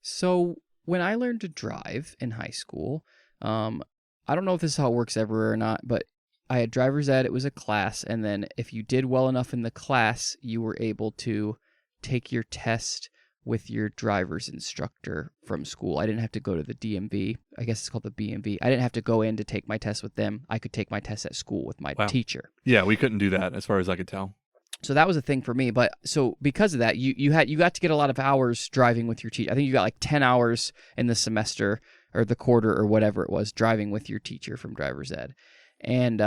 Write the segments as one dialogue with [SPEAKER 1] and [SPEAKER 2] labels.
[SPEAKER 1] So when I learned to drive in high school, I don't know if this is how it works everywhere or not, but I had driver's ed. It was a class, and then if you did well enough in the class, you were able to take your test with your driver's instructor from school. I didn't have to go to the DMV. I guess it's called the BMV. I didn't have to go in to take my test with them. I could take my test at school with my teacher.
[SPEAKER 2] Yeah, we couldn't do that as far as I could tell.
[SPEAKER 1] So that was a thing for me. But so because of that, you got to get a lot of hours driving with your teacher. I think you got like 10 hours in the semester or the quarter or whatever it was driving with your teacher from driver's ed. And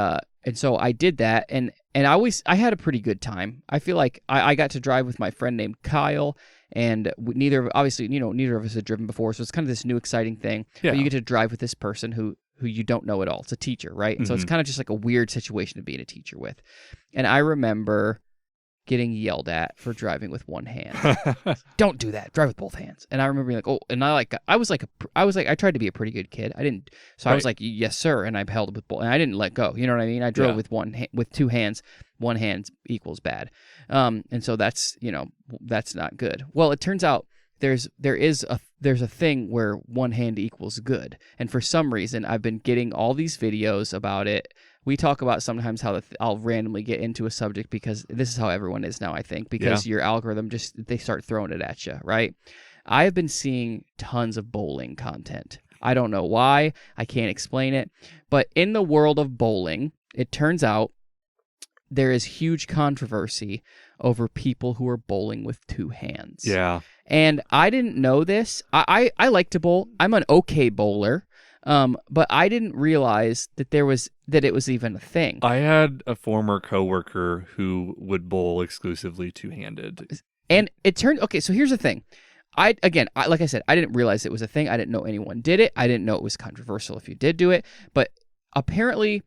[SPEAKER 1] so I did that, and I had a pretty good time. I feel like I got to drive with my friend named Kyle, and neither of us had driven before, so it's kind of this new exciting thing.
[SPEAKER 2] Yeah.
[SPEAKER 1] But you get to drive with this person who you don't know at all. It's a teacher, right? And so it's kind of just like a weird situation to be in a teacher with. And I remember getting yelled at for driving with one hand. Don't do that. Drive with both hands. And I remember being like, oh, and I tried to be a pretty good kid. I was like, yes, sir. And I held with both, and I didn't let go. You know what I mean? I drove with two hands. One hand equals bad. And so that's not good. Well, it turns out there's a thing where one hand equals good. And for some reason, I've been getting all these videos about it. We talk about sometimes how I'll randomly get into a subject because this is how everyone is now, I think, because your algorithm they start throwing it at you, right? I have been seeing tons of bowling content. I don't know why. I can't explain it. But in the world of bowling, it turns out there is huge controversy over people who are bowling with two hands.
[SPEAKER 2] Yeah.
[SPEAKER 1] And I didn't know this. I like to bowl. I'm an okay bowler. But I didn't realize that it was even a thing.
[SPEAKER 2] I had a former coworker who would bowl exclusively two-handed.
[SPEAKER 1] And it turned, okay, so here's the thing. Like I said, I didn't realize it was a thing. I didn't know anyone did it. I didn't know it was controversial if you did do it. But apparently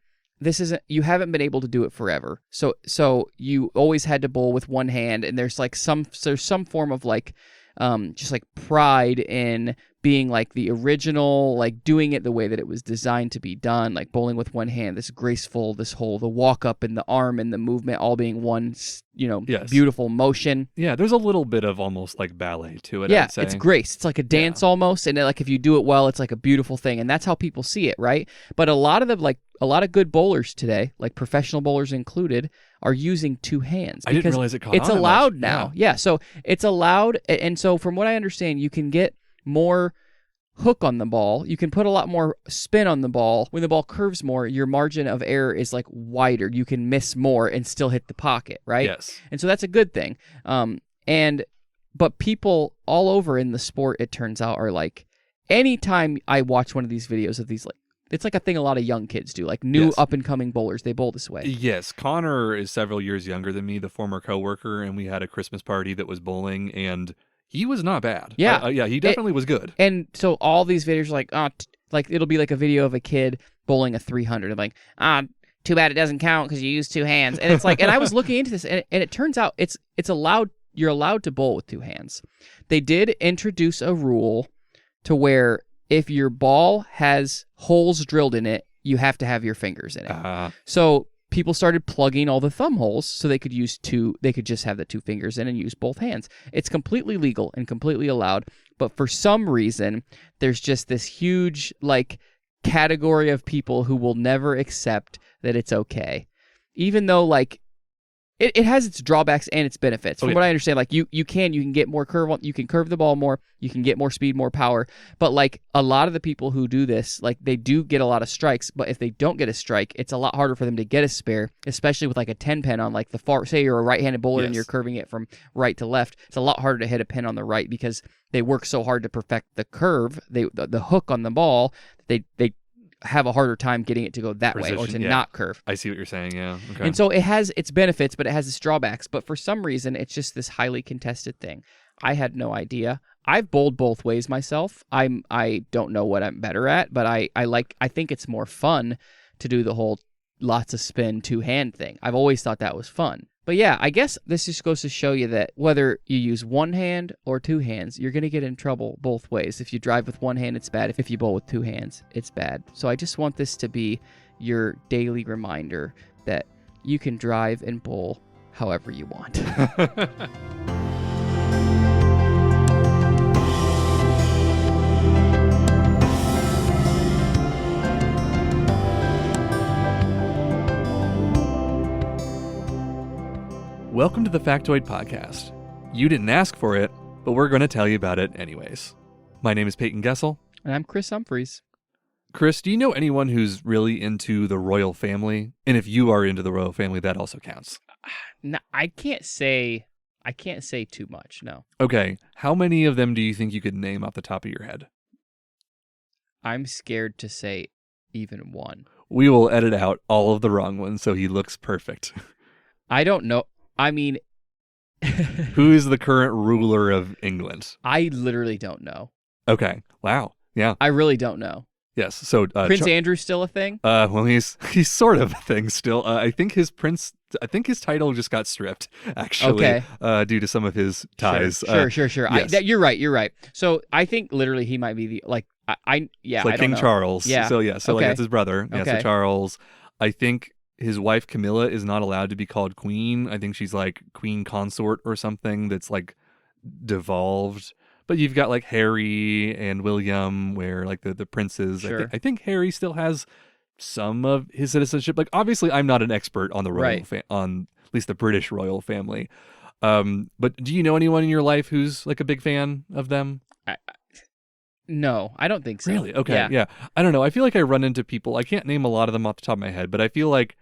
[SPEAKER 1] you haven't been able to do it forever. So you always had to bowl with one hand, and there's some form of like, just like pride in being like the original, like doing it the way that it was designed to be done, like bowling with one hand, this graceful, the walk up and the arm and the movement all being one, beautiful motion.
[SPEAKER 2] Yeah, there's a little bit of almost like ballet to it.
[SPEAKER 1] Yeah,
[SPEAKER 2] I'd say.
[SPEAKER 1] It's grace. It's like a dance almost, and like if you do it well, it's like a beautiful thing, and that's how people see it, right? But a lot of good bowlers today, like professional bowlers included, are using two hands.
[SPEAKER 2] I didn't realize it caught on.
[SPEAKER 1] It's allowed now. Yeah, so it's allowed, and so from what I understand, you can get more hook on the ball. You can put a lot more spin on the ball. When the ball curves more, your margin of error is like wider. You can miss more and still hit the pocket, right?
[SPEAKER 2] Yes.
[SPEAKER 1] And so that's a good thing. But people all over in the sport, it turns out, are like, anytime I watch one of these videos of these, like, it's like a thing a lot of young kids do, like new up-and-coming bowlers, they bowl this way.
[SPEAKER 2] Yes, Connor is several years younger than me, the former coworker, and we had a Christmas party that was bowling, and he was not bad.
[SPEAKER 1] Yeah.
[SPEAKER 2] He definitely was good.
[SPEAKER 1] And so all these videos are like, it'll be like a video of a kid bowling a 300 and like, too bad it doesn't count because you use two hands. And it's like, and I was looking into this, and it turns out it's allowed, you're allowed to bowl with two hands. They did introduce a rule to where if your ball has holes drilled in it, you have to have your fingers in it. So people started plugging all the thumb holes so they could just have the two fingers in and use both hands. It's completely legal and completely allowed, but for some reason, there's just this huge like category of people who will never accept that it's okay. Even though like it has its drawbacks and its benefits. From what I understand, like you can get more you can curve the ball more, you can get more speed, more power. But like a lot of the people who do this, like they do get a lot of strikes, but if they don't get a strike, it's a lot harder for them to get a spare, especially with like a 10 pin on like the far, say you're a right-handed bowler and you're curving it from right to left. It's a lot harder to hit a pin on the right because they work so hard to perfect the curve, the hook on the ball, they have a harder time getting it to go that way or to not curve.
[SPEAKER 2] I see what you're saying, yeah. Okay.
[SPEAKER 1] And so it has its benefits, but it has its drawbacks. But for some reason, it's just this highly contested thing. I had no idea. I've bowled both ways myself. I don't know what I'm better at, but I think it's more fun to do the whole lots of spin two-hand thing. I've always thought that was fun. But yeah, I guess this just goes to show you that whether you use one hand or two hands, you're going to get in trouble both ways. If you drive with one hand, it's bad. If you bowl with two hands, it's bad. So I just want this to be your daily reminder that you can drive and bowl however you want.
[SPEAKER 2] Welcome to the Factoid Podcast. You didn't ask for it, but we're going to tell you about it anyways. My name is Payton Gessel.
[SPEAKER 1] And I'm Chris Humphreys.
[SPEAKER 2] Chris, do you know anyone who's really into the royal family? And if you are into the royal family, that also counts.
[SPEAKER 1] No, I can't say too much, no.
[SPEAKER 2] Okay, how many of them do you think you could name off the top of your head?
[SPEAKER 1] I'm scared to say even one.
[SPEAKER 2] We will edit out all of the wrong ones so he looks perfect.
[SPEAKER 1] I don't know. I mean...
[SPEAKER 2] Who is the current ruler of England?
[SPEAKER 1] I literally don't know.
[SPEAKER 2] Okay, wow, yeah.
[SPEAKER 1] I really don't know.
[SPEAKER 2] Yes, so...
[SPEAKER 1] Prince Andrew's still a thing?
[SPEAKER 2] Well, he's sort of a thing still. I think his title just got stripped, actually, due to some of his ties.
[SPEAKER 1] Sure.
[SPEAKER 2] Yes.
[SPEAKER 1] You're right. So I think literally he might be the, like,
[SPEAKER 2] It's
[SPEAKER 1] I don't
[SPEAKER 2] King
[SPEAKER 1] know.
[SPEAKER 2] Charles.
[SPEAKER 1] Yeah.
[SPEAKER 2] So, yeah, so like, that's his brother. Yeah,
[SPEAKER 1] Okay.
[SPEAKER 2] so Charles. I think his wife Camilla is not allowed to be called queen. I think she's like queen consort or something that's like devolved. But you've got like Harry and William, where like the princes.
[SPEAKER 1] Sure.
[SPEAKER 2] I think Harry still has some of his citizenship. Like, obviously, I'm not an expert on the royal on at least the British royal family. But do you know anyone in your life who's like a big fan of them?
[SPEAKER 1] No, I don't think so.
[SPEAKER 2] Really? Okay. Yeah. I don't know. I feel like I run into people. I can't name a lot of them off the top of my head, but I feel like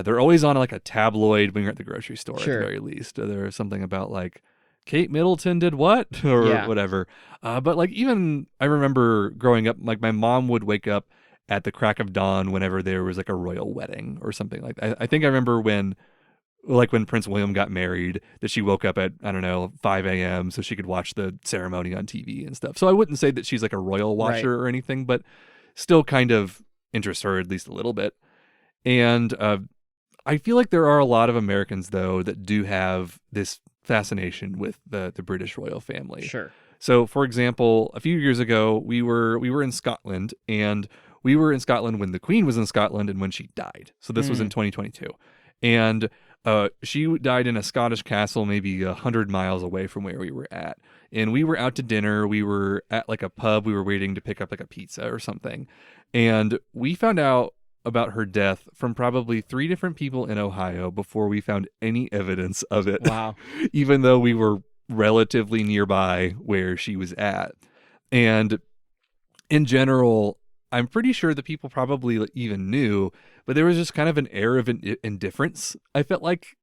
[SPEAKER 2] they're always on like a tabloid when you're at the grocery store, at the very least. There's something about like Kate Middleton did what or whatever. But like, even I remember growing up, like my mom would wake up at the crack of dawn whenever there was like a royal wedding or something like that. I think I remember when Prince William got married, that she woke up at, 5 a.m. so she could watch the ceremony on TV and stuff. So I wouldn't say that she's like a royal watcher or anything, but still kind of interests her at least a little bit. And I feel like there are a lot of Americans, though, that do have this fascination with the British royal family.
[SPEAKER 1] Sure.
[SPEAKER 2] So, for example, a few years ago, we were in Scotland, and we were in Scotland when the Queen was in Scotland and when she died. So this was in 2022. And she died in a Scottish castle maybe 100 miles away from where we were at. And we were out to dinner. We were at like a pub. We were waiting to pick up like a pizza or something. And we found out about her death from probably 3 different people in Ohio before we found any evidence of it.
[SPEAKER 1] Wow.
[SPEAKER 2] Even though we were relatively nearby where she was at. And in general, I'm pretty sure that people probably even knew, but there was just kind of an air of indifference. I felt like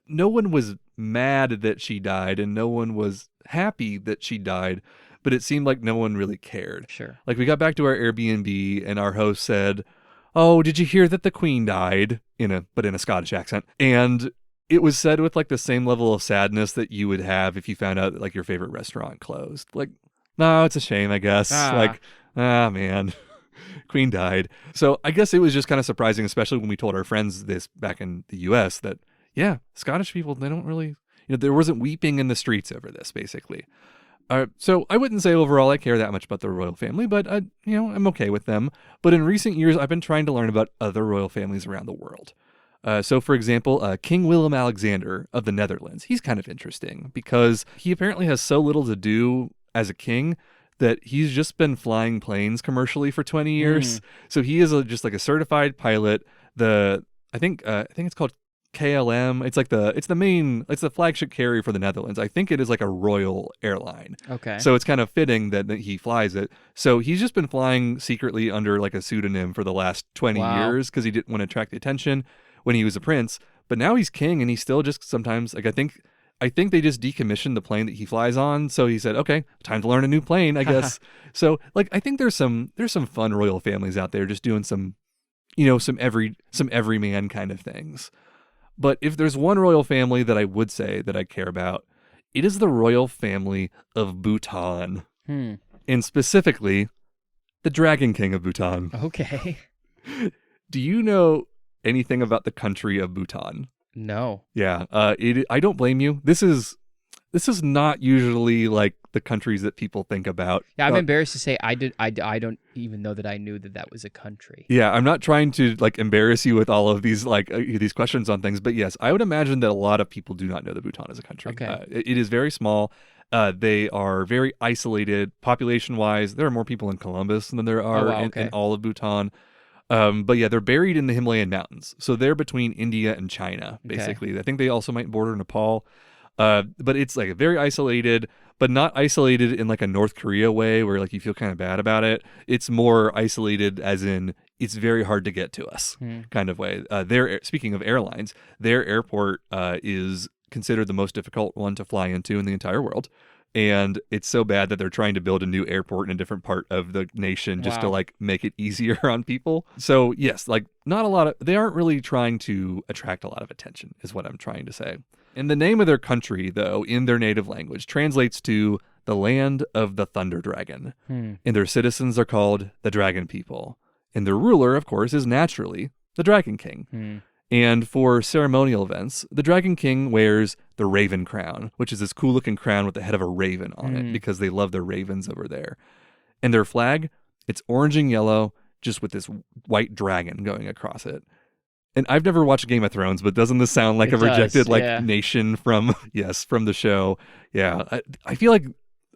[SPEAKER 2] no one was mad that she died and no one was happy that she died, but it seemed like no one really cared.
[SPEAKER 1] Sure.
[SPEAKER 2] Like, we got back to our Airbnb and our host said, "Oh, did you hear that the Queen died?" in a Scottish accent. And it was said with like the same level of sadness that you would have if you found out that like your favorite restaurant closed. Like, no, it's a shame, I guess. Like, man, Queen died. So I guess it was just kind of surprising, especially when we told our friends this back in the U.S., that, yeah, Scottish people, they don't really, there wasn't weeping in the streets over this, basically. So I wouldn't say overall I care that much about the royal family, but, I'm okay with them. But in recent years, I've been trying to learn about other royal families around the world. So, for example, King Willem-Alexander of the Netherlands, he's kind of interesting because he apparently has so little to do as a king that he's just been flying planes commercially for 20 years. So he is just like a certified pilot. I think it's called KLM. It's the flagship carrier for the Netherlands. I think it is like a royal airline.
[SPEAKER 1] Okay.
[SPEAKER 2] So it's kind of fitting that he flies it. So he's just been flying secretly under like a pseudonym for the last 20 years because he didn't want to attract the attention when he was a prince. But now he's king, and he still just sometimes, like, I think they just decommissioned the plane that he flies on. So he said, okay, time to learn a new plane, I guess. So like, I think there's some fun royal families out there just doing some everyman kind of things. But if there's one royal family that I would say that I care about, it is the royal family of Bhutan. And specifically, the Dragon King of Bhutan.
[SPEAKER 1] Okay.
[SPEAKER 2] Do you know anything about the country of Bhutan?
[SPEAKER 1] No.
[SPEAKER 2] Yeah. I don't blame you. This is not usually like the countries that people think about.
[SPEAKER 1] Yeah, I'm embarrassed to say I don't even know that I knew that was a country.
[SPEAKER 2] Yeah, I'm not trying to like embarrass you with all of these these questions on things, but yes, I would imagine that a lot of people do not know that Bhutan is a country.
[SPEAKER 1] Okay.
[SPEAKER 2] It is very small. They are very isolated population-wise. There are more people in Columbus than there are in all of Bhutan. But yeah, they're buried in the Himalayan mountains. So they're between India and China, basically. Okay. I think they also might border Nepal. But it's like very isolated, but not isolated in like a North Korea way where like you feel kind of bad about it. It's more isolated as in it's very hard to get to us kind of way. Speaking of airlines, their airport is considered the most difficult one to fly into in the entire world. And it's so bad that they're trying to build a new airport in a different part of the nation just to like make it easier on people. So yes, like they aren't really trying to attract a lot of attention is what I'm trying to say. And the name of their country, though, in their native language, translates to the land of the Thunder Dragon. And their citizens are called the Dragon People. And their ruler, of course, is naturally the Dragon King. And for ceremonial events, the Dragon King wears the Raven Crown, which is this cool-looking crown with the head of a raven on it because they love their ravens over there. And their flag, it's orange and yellow, just with this white dragon going across it. And I've never watched Game of Thrones, but doesn't this sound like a rejected nation from the show? Yeah, I feel like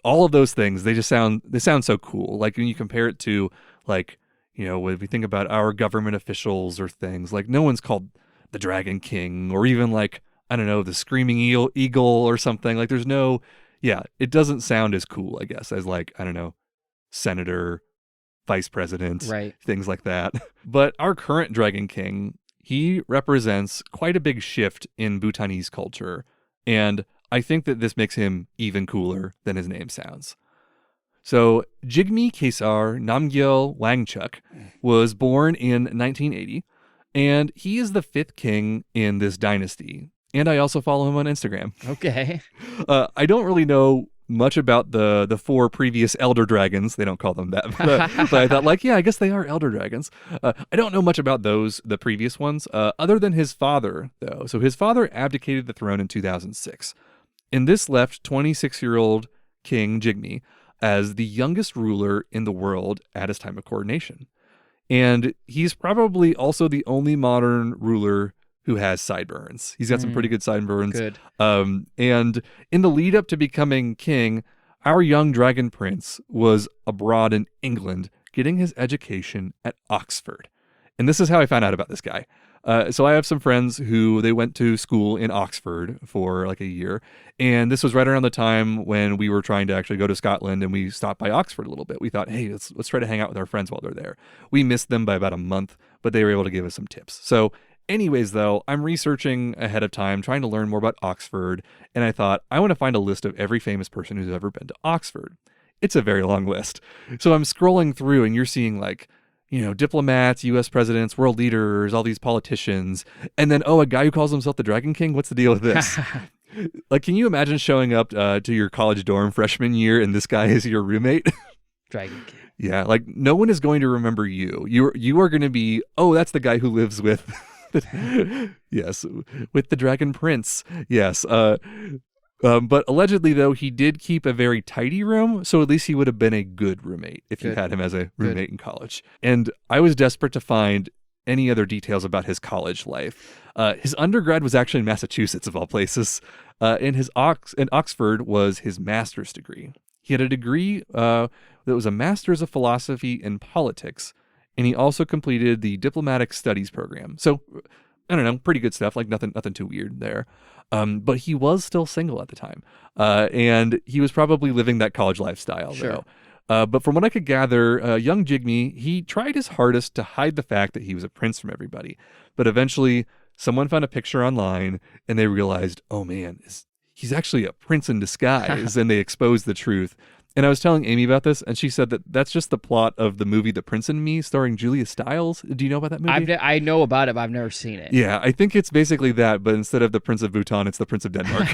[SPEAKER 2] all of those things they sound so cool. Like when you compare it to like when we think about our government officials or things like no one's called the Dragon King or even like I don't know the Screaming Eagle or something. Like there's no it doesn't sound as cool I guess as like I don't know senator, vice president, right? Things like that. But our current Dragon King. He represents quite a big shift in Bhutanese culture, and I think that this makes him even cooler than his name sounds. So, Jigme Kesar Namgyel Wangchuk was born in 1980, and he is the 5th king in this dynasty, and I also follow him on Instagram. Okay. I don't really know much about the 4 previous elder dragons. They don't call them that. But I thought, I guess they are elder dragons. I don't know much about the previous ones, other than his father, though. So his father abdicated the throne in 2006. And this left 26-year-old King Jigme as the youngest ruler in the world at his time of coronation. And he's probably also the only modern ruler who has sideburns. He's got some pretty good sideburns. Good. And in the lead up to becoming king, our young dragon prince was abroad in England getting his education at Oxford. And this is how I found out about this guy. So I have some friends who they went to school in Oxford for like a year. And this was right around the time when we were trying to actually go to Scotland and we stopped by Oxford a little bit. We thought, hey, let's try to hang out with our friends while they're there. We missed them by about a month, but they were able to give us some tips. So anyways, though, I'm researching ahead of time, trying to learn more about Oxford, and I thought, I want to find a list of every famous person who's ever been to Oxford. It's a very long list. So I'm scrolling through, and you're seeing, like, diplomats, U.S. presidents, world leaders, all these politicians, and then, a guy who calls himself the Dragon King? What's the deal with this? Like, can you imagine showing up to your college dorm freshman year, and this guy is your roommate? Dragon King. Yeah, like, no one is going to remember you. You are going to be, that's the guy who lives with... yes, with the Dragon Prince. Yes. But allegedly, though, he did keep a very tidy room, so at least he would have been a good roommate if you had him as a roommate in college. And I was desperate to find any other details about his college life. His undergrad was actually in Massachusetts, of all places, and Oxford was his master's degree. He had a degree that was a master's of philosophy in politics, and he also completed the diplomatic studies program. So, I don't know, pretty good stuff, like nothing too weird there. But he was still single at the time. And he was probably living that college lifestyle, though. But from what I could gather, young Jigme, he tried his hardest to hide the fact that he was a prince from everybody. But eventually, someone found a picture online, and they realized, oh man, he's actually a prince in disguise, and they exposed the truth. And I was telling Amy about this, and she said that that's just the plot of the movie The Prince and Me, starring Julia Stiles. Do you know about that movie?
[SPEAKER 1] I know about it, but I've never seen it.
[SPEAKER 2] Yeah, I think it's basically that, but instead of the Prince of Bhutan, it's the Prince of Denmark.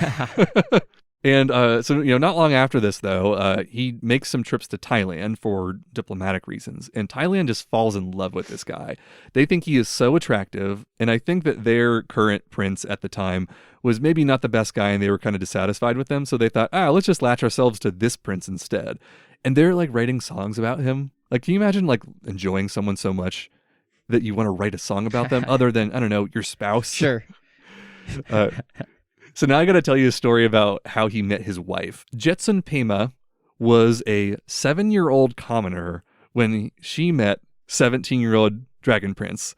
[SPEAKER 2] And so, not long after this, though, he makes some trips to Thailand for diplomatic reasons. And Thailand just falls in love with this guy. They think he is so attractive. And I think that their current prince at the time was maybe not the best guy, and they were kind of dissatisfied with him. So they thought, let's just latch ourselves to this prince instead. And they're like writing songs about him. Like, can you imagine like enjoying someone so much that you want to write a song about them other than, I don't know, your spouse?
[SPEAKER 1] Sure.
[SPEAKER 2] So now I got to tell you a story about how he met his wife. Jetsun Pema was a 7-year-old commoner when she met 17-year-old Dragon Prince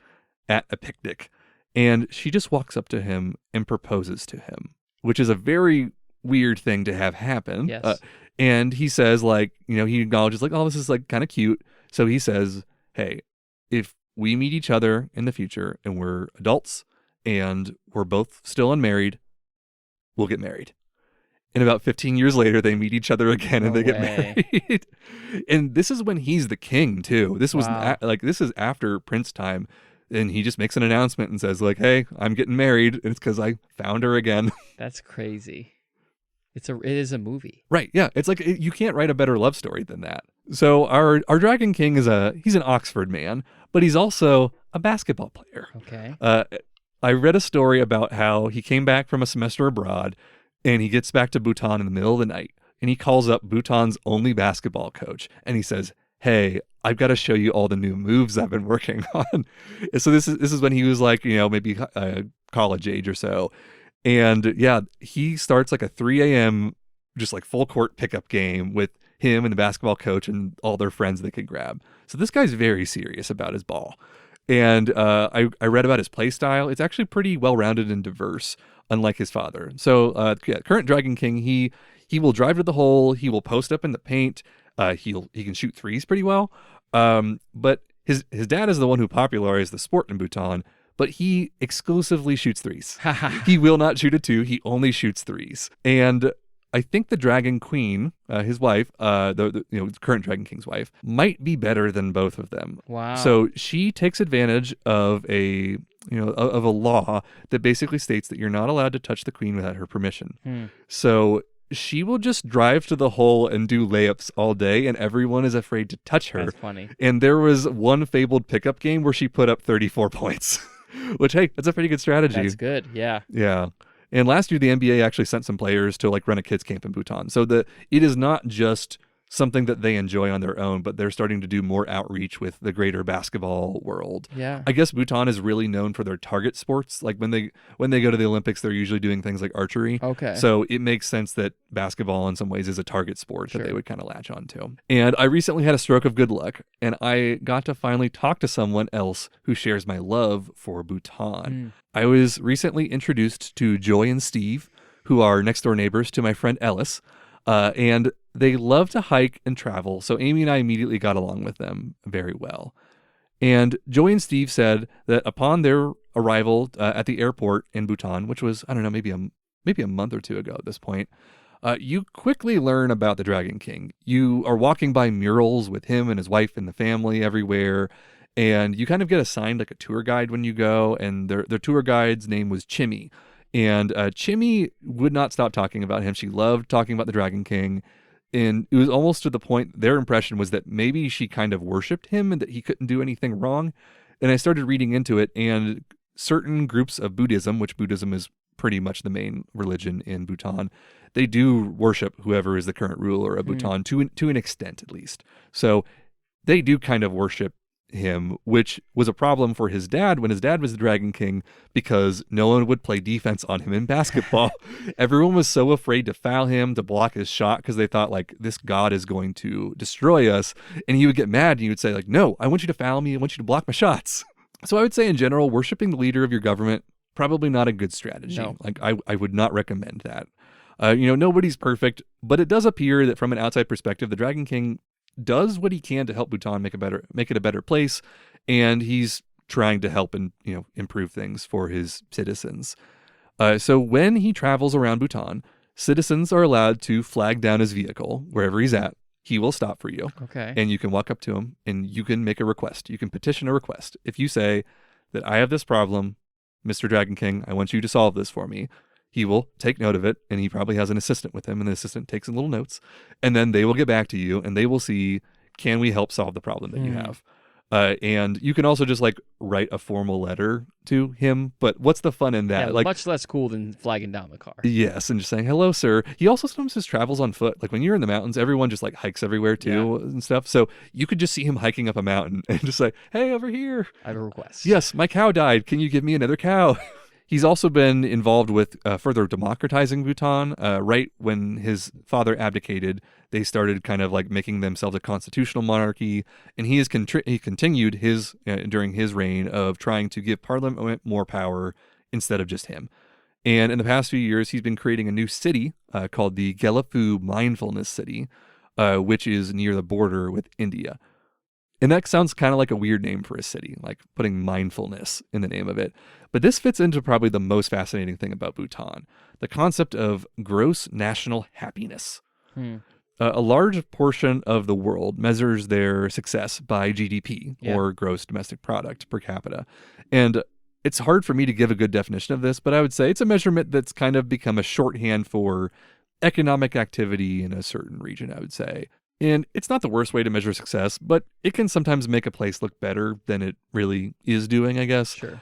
[SPEAKER 2] at a picnic, and she just walks up to him and proposes to him, which is a very weird thing to have happen.
[SPEAKER 1] Yes.
[SPEAKER 2] And he says, like, he acknowledges, like, oh, this is, like, kind of cute. So he says, hey, if we meet each other in the future and we're adults and we're both still unmarried, we'll get married. And about 15 years later, they meet each other again and they get married. And this is when he's the king, too. This was this is after Prince time. And he just makes an announcement and says, like, hey, I'm getting married. And it's because I found her again.
[SPEAKER 1] That's crazy. It is a movie.
[SPEAKER 2] Right. Yeah. It's like you can't write a better love story than that. So our Dragon King he's an Oxford man, but he's also a basketball player.
[SPEAKER 1] Okay.
[SPEAKER 2] I read a story about how he came back from a semester abroad and he gets back to Bhutan in the middle of the night and he calls up Bhutan's only basketball coach and he says, hey, I've got to show you all the new moves I've been working on. So this is when he was like, maybe college age or so. And yeah, he starts like a 3 a.m. just like full court pickup game with him and the basketball coach and all their friends they could grab. So this guy's very serious about his ball. And I read about his play style. It's actually pretty well-rounded and diverse, unlike his father. So current Dragon King, he will drive to the hole. He will post up in the paint. He can shoot threes pretty well. But his dad is the one who popularized the sport in Bhutan. But he exclusively shoots threes. He will not shoot a two. He only shoots threes. And I think the Dragon Queen, his wife, the current Dragon King's wife, might be better than both of them.
[SPEAKER 1] Wow.
[SPEAKER 2] So she takes advantage of a law that basically states that you're not allowed to touch the queen without her permission. So she will just drive to the hole and do layups all day, and everyone is afraid to touch her.
[SPEAKER 1] That's funny.
[SPEAKER 2] And there was one fabled pickup game where she put up 34 points. Which, hey, that's a pretty good strategy.
[SPEAKER 1] That's good, yeah.
[SPEAKER 2] Yeah. And last year, the NBA actually sent some players to like run a kids camp in Bhutan. So it is not just something that they enjoy on their own, but they're starting to do more outreach with the greater basketball world.
[SPEAKER 1] Yeah.
[SPEAKER 2] I guess Bhutan is really known for their target sports. Like when they go to the Olympics, they're usually doing things like archery.
[SPEAKER 1] Okay.
[SPEAKER 2] So it makes sense that basketball in some ways is a target sport
[SPEAKER 1] Sure.
[SPEAKER 2] that they would kind of latch onto. And I recently had a stroke of good luck, and I got to finally talk to someone else who shares my love for Bhutan. I was recently introduced to Joy and Steve, who are next door neighbors to my friend Ellis. And they love to hike and travel, so Amy and I immediately got along with them very well. And Joy and Steve said that upon their arrival at the airport in Bhutan, which was, I don't know, maybe a month or two ago at this point, you quickly learn about the Dragon King. You are walking by murals with him and his wife and the family everywhere, and you kind of get assigned like a tour guide when you go, and their tour guide's name was Chimmy. And Chimmy would not stop talking about him. She loved talking about the Dragon King. And it was almost to the point, their impression was that maybe she kind of worshipped him and that he couldn't do anything wrong. And I started reading into it, and certain groups of Buddhism, which Buddhism is pretty much the main religion in Bhutan, they do worship whoever is the current ruler of Bhutan to an extent at least. So they do kind of worship him, which was a problem for his dad when his dad was the Dragon King, because no one would play defense on him in basketball. Everyone was so afraid to foul him, to block his shot, because they thought like, this god is going to destroy us. And he would get mad and he would say like, no, I want you to foul me. I want you to block my shots. So I would say in general, worshiping the leader of your government, probably not a good strategy.
[SPEAKER 1] No.
[SPEAKER 2] Like I would not recommend that. Nobody's perfect, but it does appear that from an outside perspective, the Dragon King does what he can to help Bhutan make it a better place, and he's trying to help and improve things for his citizens. So when he travels around Bhutan, citizens are allowed to flag down his vehicle wherever he's at. He will stop for you.
[SPEAKER 1] Okay.
[SPEAKER 2] And you can walk up to him and you can make a request. You can petition a request. If you say that I have this problem, Mr. Dragon King, I want you to solve this for me, he will take note of it, and he probably has an assistant with him, and the assistant takes some little notes, and then they will get back to you, and they will see, can we help solve the problem that you have? And you can also just like write a formal letter to him, but what's the fun in that?
[SPEAKER 1] Yeah,
[SPEAKER 2] like
[SPEAKER 1] much less cool than flagging down the car.
[SPEAKER 2] Yes, and just saying, hello, sir. He also sometimes just travels on foot. Like when you're in the mountains, everyone just like hikes everywhere too and stuff. So you could just see him hiking up a mountain and just say, hey, over here.
[SPEAKER 1] I have a request.
[SPEAKER 2] Yes, my cow died. Can you give me another cow? He's also been involved with further democratizing Bhutan. Right when his father abdicated, they started kind of like making themselves a constitutional monarchy, and he continued his during his reign of trying to give parliament more power instead of just him. And in the past few years, he's been creating a new city called the Gelaphu Mindfulness City, which is near the border with India. And that sounds kind of like a weird name for a city, like putting mindfulness in the name of it. But this fits into probably the most fascinating thing about Bhutan, the concept of gross national happiness. A large portion of the world measures their success by GDP, or gross domestic product per capita. And it's hard for me to give a good definition of this, but I would say it's a measurement that's kind of become a shorthand for economic activity in a certain region, I would say. And it's not the worst way to measure success, but it can sometimes make a place look better than it really is doing, I guess.
[SPEAKER 1] Sure.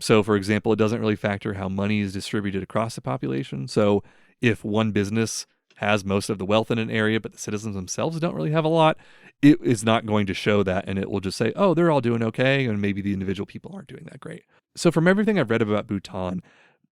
[SPEAKER 2] So, for example, it doesn't really factor how money is distributed across the population. So if one business has most of the wealth in an area, but the citizens themselves don't really have a lot, it is not going to show that, and it will just say, oh, they're all doing okay, and maybe the individual people aren't doing that great. So from everything I've read about Bhutan,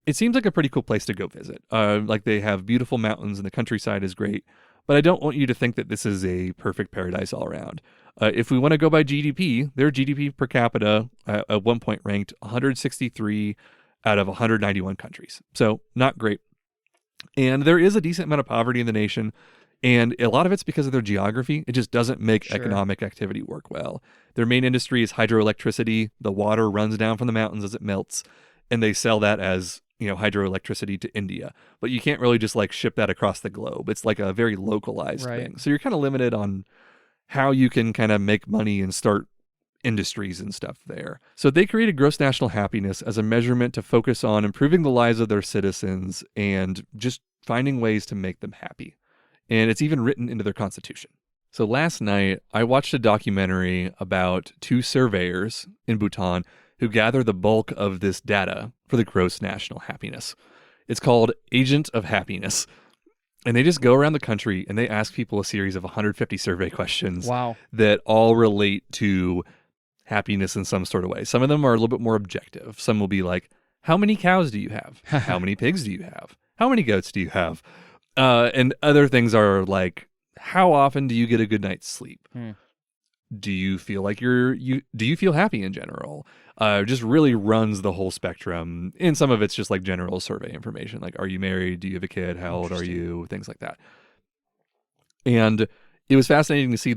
[SPEAKER 2] it seems like a pretty cool place to go visit. Like they have beautiful mountains, and the countryside is great. But I don't want you to think that this is a perfect paradise all around. If we want to go by GDP, their GDP per capita at one point ranked 163 out of 191 countries. So not great. And there is a decent amount of poverty in the nation. And a lot of it's because of their geography. It just doesn't make economic activity work well. Their main industry is hydroelectricity. The water runs down from the mountains as it melts. And they sell that as hydroelectricity to India, but you can't really just like ship that across the globe. It's like a very localized thing. So you're kind of limited on how you can kind of make money and start industries and stuff there. So they created gross national happiness as a measurement to focus on improving the lives of their citizens and just finding ways to make them happy. And it's even written into their constitution. So last night, I watched a documentary about two surveyors in Bhutan who gather the bulk of this data for the gross national happiness. It's called Agent of Happiness. And they just go around the country and they ask people a series of 150 survey questions that all relate to happiness in some sort of way. Some of them are a little bit more objective. Some will be like, how many cows do you have? How many pigs do you have? How many goats do you have? And other things are like, how often do you get a good night's sleep? Do you feel like do you feel happy in general? Just really runs the whole spectrum. And some of it's just like general survey information. Like, are you married? Do you have a kid? How old are you? Things like that. And it was fascinating to see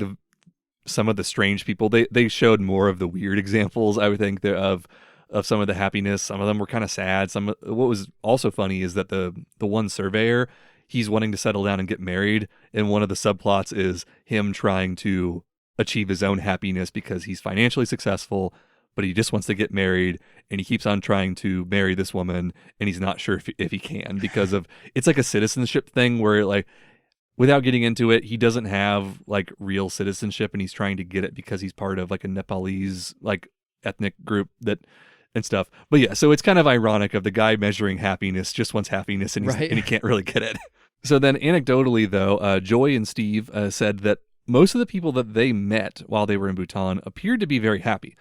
[SPEAKER 2] some of the strange people. They showed more of the weird examples, I would think, of some of the happiness. Some of them were kind of sad. What was also funny is that the one surveyor, he's wanting to settle down and get married. And one of the subplots is him trying to achieve his own happiness because he's financially successful, but he just wants to get married, and he keeps on trying to marry this woman, and he's not sure if he can because of it's like a citizenship thing where, like, without getting into it, he doesn't have like real citizenship, and he's trying to get it because he's part of like a Nepalese like ethnic group and stuff. But yeah, so it's kind of ironic of the guy measuring happiness just wants happiness, and he can't really get it. So then anecdotally though, Joy and Steve said that most of the people that they met while they were in Bhutan appeared to be very happy.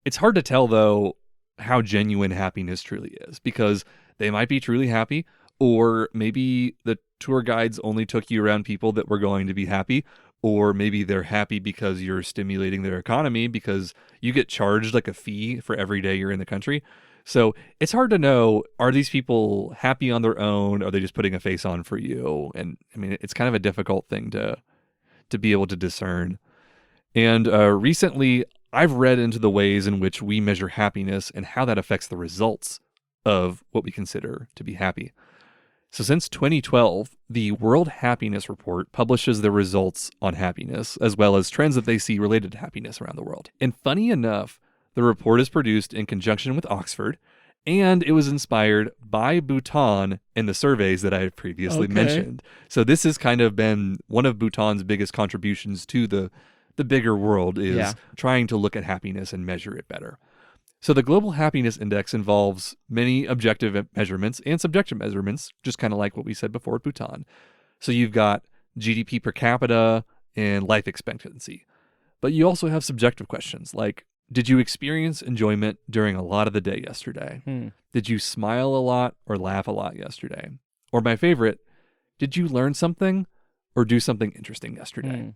[SPEAKER 2] It's hard to tell, though, how genuine happiness truly is, because they might be truly happy, or maybe the tour guides only took you around people that were going to be happy, or maybe they're happy because you're stimulating their economy because you get charged like a fee for every day you're in the country. So it's hard to know, are these people happy on their own? Are they just putting a face on for you? And I mean, it's kind of a difficult thing to be able to discern. And recently, I've read into the ways in which we measure happiness and how that affects the results of what we consider to be happy. So since 2012, the World Happiness Report publishes their results on happiness, as well as trends that they see related to happiness around the world. And funny enough, the report is produced in conjunction with Oxford, and it was inspired by Bhutan and the surveys that I had previously mentioned. So this has kind of been one of Bhutan's biggest contributions to the bigger world is trying to look at happiness and measure it better. So the Global Happiness Index involves many objective measurements and subjective measurements, just kind of like what we said before at Bhutan. So you've got GDP per capita and life expectancy. But you also have subjective questions like, Did you experience enjoyment during a lot of the day yesterday? Did you smile a lot or laugh a lot yesterday? Or my favorite, did you learn something or do something interesting yesterday?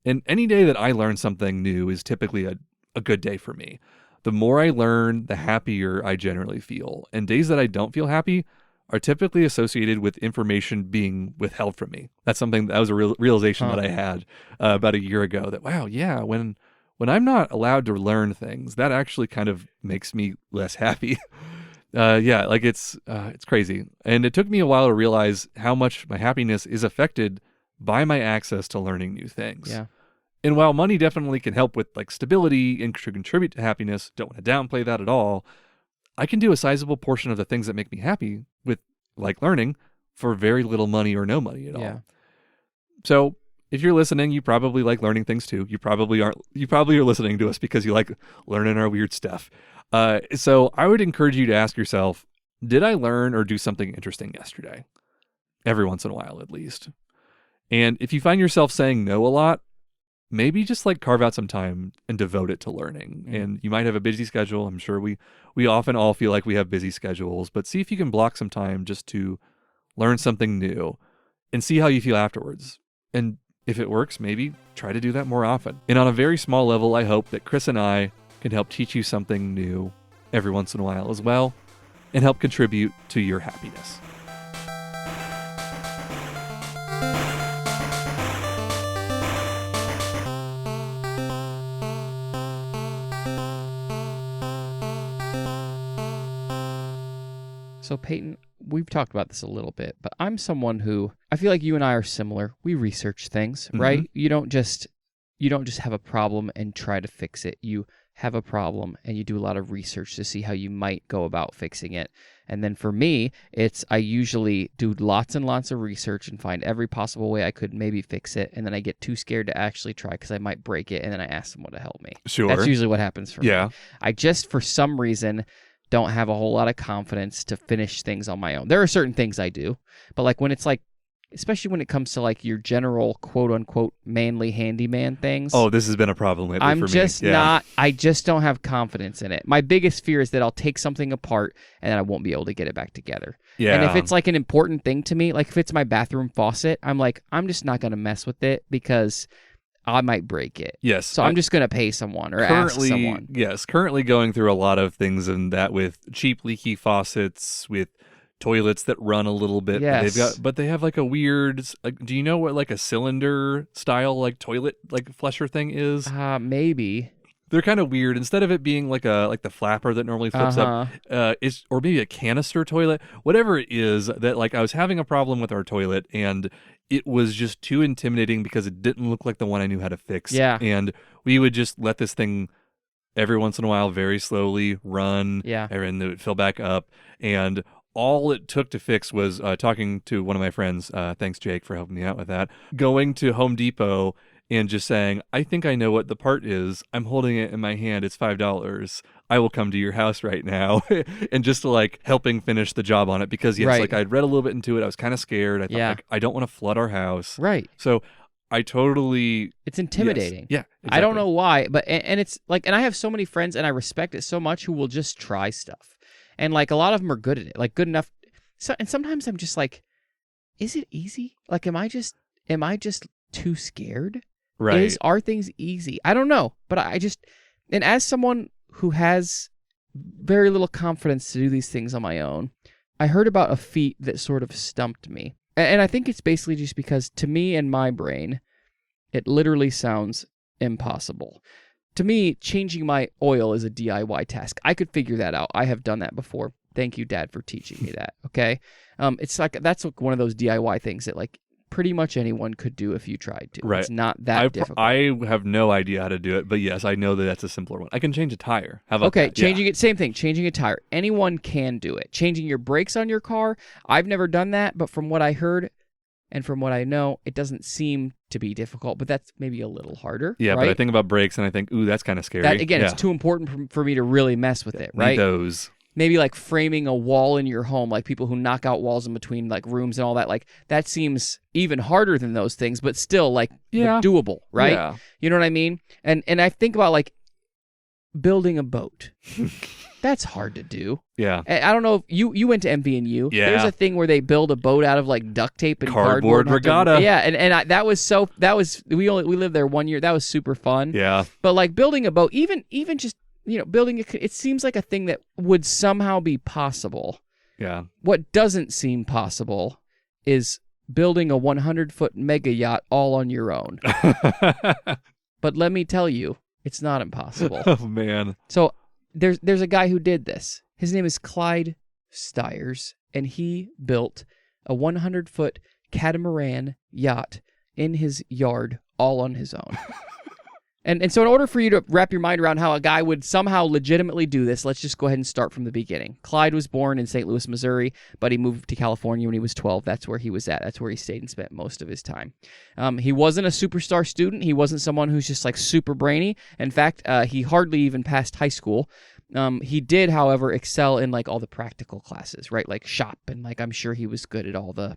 [SPEAKER 2] And any day that I learn something new is typically a good day for me. The more I learn, the happier I generally feel. And days that I don't feel happy are typically associated with information being withheld from me. That's something that was a realization that I had about a year ago that, wow, yeah, when I'm not allowed to learn things, that actually kind of makes me less happy. It's crazy. And it took me a while to realize how much my happiness is affected by my access to learning new things.
[SPEAKER 1] Yeah.
[SPEAKER 2] And while money definitely can help with like stability and contribute to happiness, don't want to downplay that at all, I can do a sizable portion of the things that make me happy with like learning for very little money or no money at all. So if you're listening, you probably like learning things too. You probably are listening to us because you like learning our weird stuff. So I would encourage you to ask yourself, did I learn or do something interesting yesterday? Every once in a while, at least. And if you find yourself saying no a lot, maybe just like carve out some time and devote it to learning. And you might have a busy schedule. I'm sure we often all feel like we have busy schedules, but see if you can block some time just to learn something new and see how you feel afterwards. And if it works, maybe try to do that more often. And on a very small level, I hope that Chris and I can help teach you something new every once in a while as well and help contribute to your happiness.
[SPEAKER 1] So Payton, we've talked about this a little bit, but I'm someone who, I feel like you and I are similar. We research things, right? You don't just have a problem and try to fix it. You have a problem and you do a lot of research to see how you might go about fixing it. And then for me, I usually do lots and lots of research and find every possible way I could maybe fix it. And then I get too scared to actually try because I might break it. And then I ask someone to help me.
[SPEAKER 2] Sure.
[SPEAKER 1] That's usually what happens for me.
[SPEAKER 2] Yeah.
[SPEAKER 1] I just, for some reason, don't have a whole lot of confidence to finish things on my own. There are certain things I do, but like when it's like, especially when it comes to like your general quote unquote manly handyman things.
[SPEAKER 2] Oh, this has been a problem lately for me.
[SPEAKER 1] I just don't have confidence in it. My biggest fear is that I'll take something apart and then I won't be able to get it back together.
[SPEAKER 2] Yeah.
[SPEAKER 1] And if it's like an important thing to me, like if it's my bathroom faucet, I'm like, I'm just not going to mess with it because I might break it.
[SPEAKER 2] Yes.
[SPEAKER 1] So I'm just going to pay someone or ask someone.
[SPEAKER 2] Yes. Currently going through a lot of things in that with cheap leaky faucets, with toilets that run a little bit.
[SPEAKER 1] Yes.
[SPEAKER 2] But they have like a weird, do you know what like a cylinder style like toilet like flusher thing is?
[SPEAKER 1] Maybe.
[SPEAKER 2] They're kind of weird. Instead of it being like the flapper that normally flips up, or maybe a canister toilet, whatever it is, that like I was having a problem with our toilet and it was just too intimidating because it didn't look like the one I knew how to fix.
[SPEAKER 1] Yeah.
[SPEAKER 2] And we would just let this thing every once in a while very slowly run.
[SPEAKER 1] Yeah.
[SPEAKER 2] And it would fill back up. And all it took to fix was talking to one of my friends, thanks Jake for helping me out with that, going to Home Depot and just saying, I think I know what the part is. I'm holding it in my hand. It's $5. I will come to your house right now. And just like helping finish the job on it because yes, like I'd read a little bit into it. I was kind of scared. I thought like, I don't want to flood our house.
[SPEAKER 1] Right.
[SPEAKER 2] So I totally...
[SPEAKER 1] It's intimidating.
[SPEAKER 2] Yes. Yeah. Exactly.
[SPEAKER 1] I don't know why, but and it's like, and I have so many friends and I respect it so much who will just try stuff. And like a lot of them are good at it, like good enough. So, and sometimes I'm just like, is it easy? Like, am I just too scared?
[SPEAKER 2] Right.
[SPEAKER 1] Are things easy? I don't know, but I just, and as someone who has very little confidence to do these things on my own, I heard about a feat that sort of stumped me. And I think it's basically just because to me and my brain, it literally sounds impossible. To me, changing my oil is a DIY task. I could figure that out. I have done that before. Thank you, Dad, for teaching me that. Okay. It's like, that's like one of those DIY things that like pretty much anyone could do if you tried to.
[SPEAKER 2] Right.
[SPEAKER 1] It's not that difficult.
[SPEAKER 2] I have no idea how to do it, but yes, I know that that's a simpler one. I can change a tire. How about
[SPEAKER 1] that?
[SPEAKER 2] Changing
[SPEAKER 1] it, same thing. Changing a tire. Anyone can do it. Changing your brakes on your car. I've never done that, but from what I heard and from what I know, it doesn't seem to be difficult, but that's maybe a little harder.
[SPEAKER 2] Yeah,
[SPEAKER 1] right?
[SPEAKER 2] but I think about brakes and I think, ooh, that's kind of scary.
[SPEAKER 1] That, again, it's too important for me to really mess with it, right?
[SPEAKER 2] Need those.
[SPEAKER 1] Maybe like framing a wall in your home, like people who knock out walls in between like rooms and all that, like that seems even harder than those things, but still like doable, right?
[SPEAKER 2] Yeah.
[SPEAKER 1] You know what I mean? And I think about like building a boat. That's hard to do.
[SPEAKER 2] Yeah.
[SPEAKER 1] I don't know if you went to MV&U.
[SPEAKER 2] Yeah.
[SPEAKER 1] There's a thing where they build a boat out of like duct tape and
[SPEAKER 2] Cardboard regatta.
[SPEAKER 1] Yeah, and we lived there 1 year. That was super fun.
[SPEAKER 2] Yeah.
[SPEAKER 1] But like building a boat, even just building it seems like a thing that would somehow be possible.
[SPEAKER 2] Yeah.
[SPEAKER 1] What doesn't seem possible is building a 100-foot mega yacht all on your own. But let me tell you, it's not impossible.
[SPEAKER 2] Oh man.
[SPEAKER 1] So there's a guy who did this. His name is Clyde Stiers, and he built a 100-foot catamaran yacht in his yard all on his own. And so in order for you to wrap your mind around how a guy would somehow legitimately do this, let's just go ahead and start from the beginning. Clyde was born in St. Louis, Missouri, but he moved to California when he was 12. That's where he was at. That's where he stayed and spent most of his time. He wasn't a superstar student. He wasn't someone who's just like super brainy. In fact, he hardly even passed high school. He did, however, excel in like all the practical classes, right? Like shop, and like I'm sure he was good at all the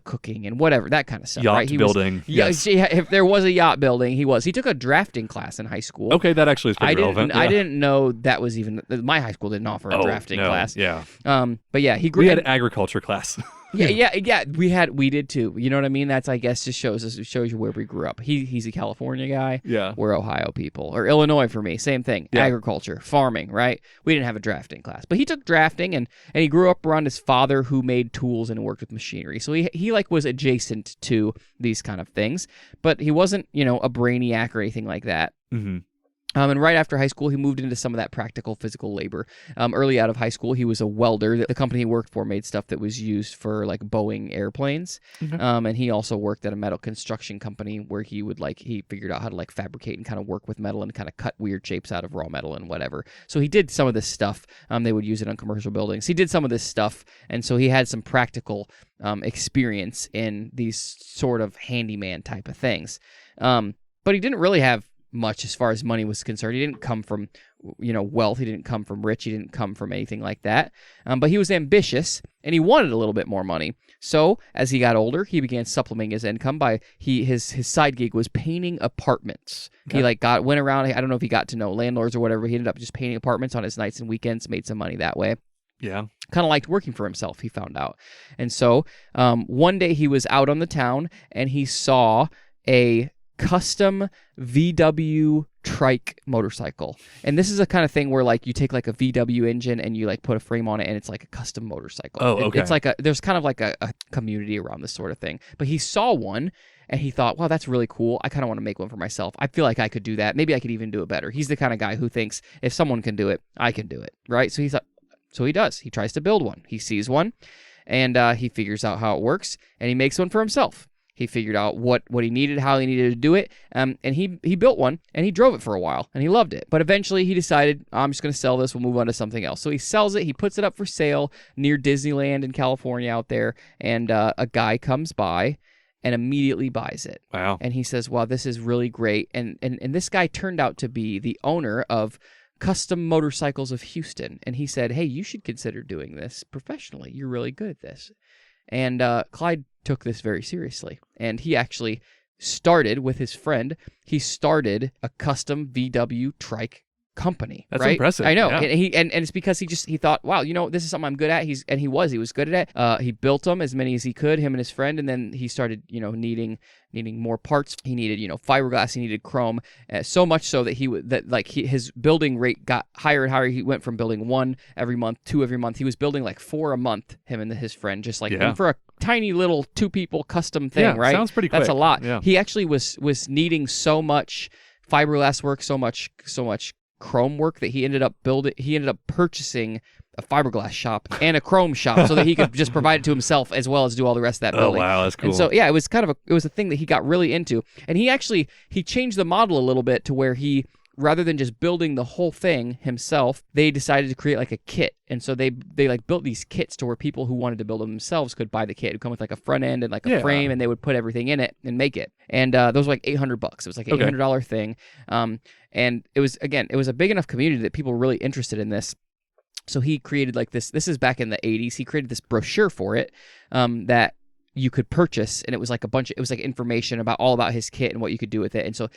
[SPEAKER 1] cooking and whatever, that kind of stuff.
[SPEAKER 2] Yacht
[SPEAKER 1] right?
[SPEAKER 2] building. Yes.
[SPEAKER 1] Yeah, if there was a yacht building, he was. He took a drafting class in high school.
[SPEAKER 2] Okay, that actually is pretty relevant.
[SPEAKER 1] I didn't know that was even. My high school didn't offer a drafting class.
[SPEAKER 2] Yeah.
[SPEAKER 1] But yeah,
[SPEAKER 2] we had agriculture class.
[SPEAKER 1] Yeah. We did too. You know what I mean? That's, I guess, just shows you where we grew up. He's a California guy.
[SPEAKER 2] Yeah.
[SPEAKER 1] We're Ohio people, or Illinois for me. Same thing.
[SPEAKER 2] Yeah.
[SPEAKER 1] Agriculture, farming, right? We didn't have a drafting class, but he took drafting, and he grew up around his father who made tools and worked with machinery. So he like was adjacent to these kind of things, but he wasn't a brainiac or anything like that.
[SPEAKER 2] Mm-hmm.
[SPEAKER 1] And right after high school, he moved into some of that practical physical labor. Early out of high school, he was a welder. The company he worked for made stuff that was used for like Boeing airplanes.
[SPEAKER 2] Okay.
[SPEAKER 1] And he also worked at a metal construction company where he figured out how to like fabricate and kind of work with metal and kind of cut weird shapes out of raw metal and whatever. So he did some of this stuff. They would use it on commercial buildings. He did some of this stuff. And so he had some practical experience in these sort of handyman type of things. But he didn't really have much as far as money was concerned. He didn't come from, wealth. He didn't come from rich. He didn't come from anything like that. But he was ambitious, and he wanted a little bit more money. So as he got older, he began supplementing his income by his side gig was painting apartments. Okay. He went around. I don't know if he got to know landlords or whatever. But he ended up just painting apartments on his nights and weekends. Made some money that way.
[SPEAKER 2] Yeah.
[SPEAKER 1] Kind of liked working for himself, he found out. And so one day he was out on the town, and he saw a custom VW trike motorcycle. And this is a kind of thing where like you take like a VW engine and you like put a frame on it, and it's like a custom motorcycle.
[SPEAKER 2] Oh, okay.
[SPEAKER 1] It's like there's kind of like a community around this sort of thing. But he saw one and he thought, wow, that's really cool. I kind of want to make one for myself. I feel like I could do that. Maybe I could even do it better. He's the kind of guy who thinks if someone can do it, I can do it, right? So he thought, so he does. He tries to build one. He sees one, and he figures out how it works, and he makes one for himself. He figured out what he needed, how he needed to do it, and he built one, and he drove it for a while, and he loved it. But eventually he decided, I'm just going to sell this, we'll move on to something else. So he sells it, he puts it up for sale near Disneyland in California out there, and a guy comes by and immediately buys it.
[SPEAKER 2] Wow.
[SPEAKER 1] And he says, wow, this is really great. And this guy turned out to be the owner of Custom Motorcycles of Houston. And he said, hey, you should consider doing this professionally. You're really good at this. And Clyde took this very seriously. And he actually started with his friend. He started a custom VW trike company.
[SPEAKER 2] That's
[SPEAKER 1] right?
[SPEAKER 2] impressive.
[SPEAKER 1] I know.
[SPEAKER 2] Yeah.
[SPEAKER 1] And it's because he thought, wow, this is something I'm good at. He was good at it. He built them as many as he could, him and his friend, and then he started, needing more parts. He needed, fiberglass. He needed chrome. So much so that his building rate got higher and higher. He went from building 1 every month, 2 every month. He was building like 4 a month. Him and his friend, just like for a tiny little 2 people custom thing, right?
[SPEAKER 2] Sounds pretty quick.
[SPEAKER 1] That's a lot.
[SPEAKER 2] Yeah.
[SPEAKER 1] He actually was needing so much fiberglass work, so much chrome work that he ended up purchasing a fiberglass shop and a chrome shop so that he could just provide it to himself as well as do all the rest of that building.
[SPEAKER 2] Oh wow, that's cool.
[SPEAKER 1] And so yeah, it was a thing that he got really into. And he changed the model a little bit to where he, rather than just building the whole thing himself, they decided to create like a kit. And so they like built these kits to where people who wanted to build them themselves could buy the kit. It would come with like a front end and like a frame, and they would put everything in it and make it. And those were like $800. It was like an $800 thing. And it was a big enough community that people were really interested in this. So he created like this is back in the 80s. He created this brochure for it that you could purchase, and it was like it was like information all about his kit and what you could do with it. And so